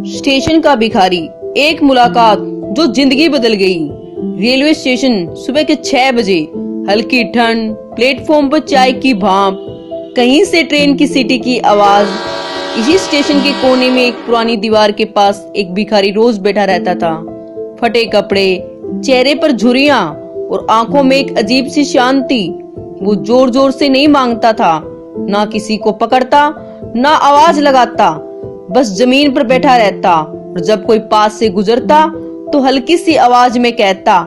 Station का भिखारी, एक मुलाकात जो जिंदगी बदल गई। रेलवे स्टेशन, सुबह के 6 बजे, हल्की ठंड, प्लेटफॉर्म पर चाय की भाप, कहीं से ट्रेन की सीटी की आवाज। इसी स्टेशन के कोने में एक पुरानी दीवार के पास एक भिखारी रोज बैठा रहता था। फटे कपड़े, चेहरे पर झुर्रियां और आंखों में एक अजीब सी शांति। वो जोर जोर से नहीं मांगता था, ना किसी को पकड़ता, ना आवाज लगाता, बस जमीन पर बैठा रहता। और जब कोई पास से गुजरता तो हल्की सी आवाज में कहता,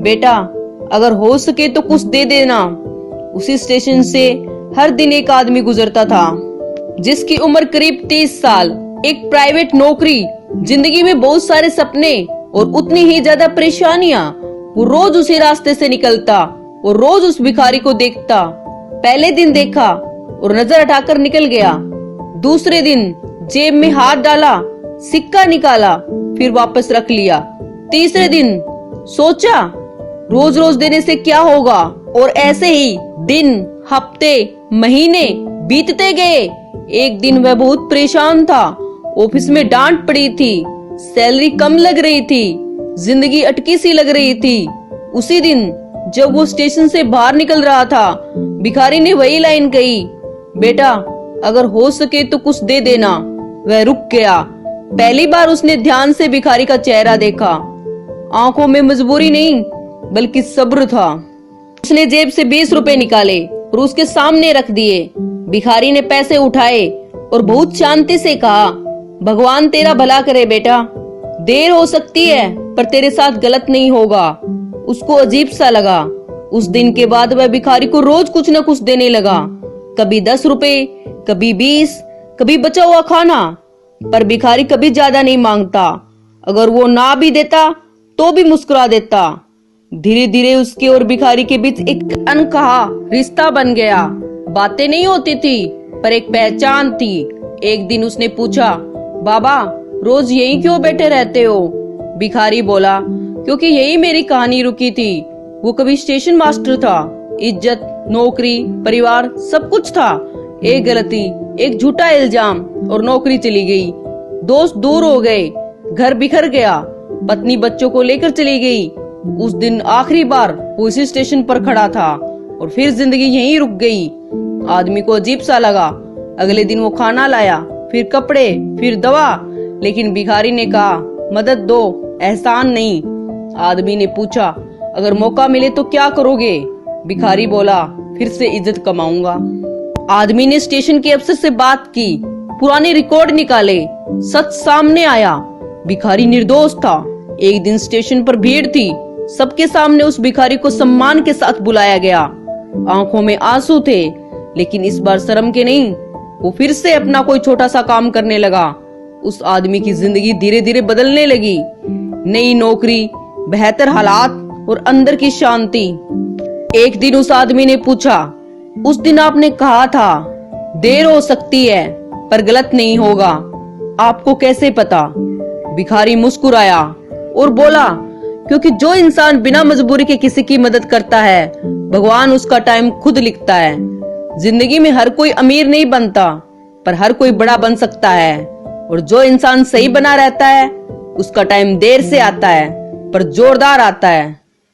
बेटा अगर हो सके तो कुछ दे देना। उसी स्टेशन से हर दिन एक आदमी गुजरता था जिसकी उम्र करीब 30 साल, एक प्राइवेट नौकरी, जिंदगी में बहुत सारे सपने और उतनी ही ज्यादा परेशानियां। वो रोज उसी रास्ते से निकलता और रोज उस भिखारी को देखता। पहले दिन देखा और नजर हटाकर निकल गया। दूसरे दिन जेब में हाथ डाला, सिक्का निकाला, फिर वापस रख लिया। तीसरे दिन सोचा रोज रोज देने से क्या होगा, और ऐसे ही दिन, हफ्ते, महीने बीतते गए। एक दिन वह बहुत परेशान था। ऑफिस में डांट पड़ी थी, सैलरी कम लग रही थी, जिंदगी अटकी सी लग रही थी। उसी दिन जब वो स्टेशन से बाहर निकल रहा था, भिखारी ने वही लाइन कही, बेटा अगर हो सके तो कुछ दे देना। वह रुक गया। पहली बार उसने ध्यान से भिखारी का चेहरा देखा। आंखों में मजबूरी नहीं बल्कि सब्र था। उसने जेब से 20 रुपए निकाले और उसके सामने रख दिए। भिखारी ने पैसे उठाए और बहुत शांति से कहा, भगवान तेरा भला करे बेटा, देर हो सकती है पर तेरे साथ गलत नहीं होगा। उसको अजीब सा लगा। उस दिन के बाद वह भिखारी को रोज कुछ न कुछ देने लगा, कभी 10 रुपए, कभी 20, कभी बचा हुआ खाना। पर भिखारी कभी ज्यादा नहीं मांगता। अगर वो ना भी देता तो भी मुस्कुरा देता। धीरे धीरे उसके और भिखारी के बीच एक अनकहा रिश्ता बन गया। बातें नहीं होती थी पर एक पहचान थी। एक दिन उसने पूछा, बाबा रोज यहीं क्यों बैठे रहते हो? भिखारी बोला, क्योंकि यही मेरी कहानी रुकी थी। वो कभी स्टेशन मास्टर था, इज्जत, नौकरी, परिवार सब कुछ था। एक गलती, एक झूठा इल्जाम और नौकरी चली गई। दोस्त दूर हो गए, घर बिखर गया, पत्नी बच्चों को लेकर चली गई। उस दिन आखिरी बार वो इसी स्टेशन पर खड़ा था और फिर जिंदगी यहीं रुक गई। आदमी को अजीब सा लगा। अगले दिन वो खाना लाया, फिर कपड़े, फिर दवा, लेकिन भिखारी ने कहा, मदद दो, एहसान नहीं। आदमी ने पूछा, अगर मौका मिले तो क्या करोगे? भिखारी बोला, फिर से इज्जत कमाऊंगा। आदमी ने स्टेशन के अफसर से बात की, पुराने रिकॉर्ड निकाले, सच सामने आया। भिखारी निर्दोष था। एक दिन स्टेशन पर भीड़ थी, सबके सामने उस भिखारी को सम्मान के साथ बुलाया गया। आंखों में आंसू थे, लेकिन इस बार शर्म के नहीं। वो फिर से अपना कोई छोटा सा काम करने लगा। उस आदमी की जिंदगी धीरे धीरे बदलने लगी। नई नौकरी, बेहतर हालात और अंदर की शांति। एक दिन उस आदमी ने पूछा, उस दिन आपने कहा था देर हो सकती है पर गलत नहीं होगा, आपको कैसे पता? भिखारी मुस्कुराया और बोला, क्योंकि जो इंसान बिना मजबूरी के किसी की मदद करता है, भगवान उसका टाइम खुद लिखता है। जिंदगी में हर कोई अमीर नहीं बनता पर हर कोई बड़ा बन सकता है। और जो इंसान सही बना रहता है उसका टाइम देर से आता है पर जोरदार आता है।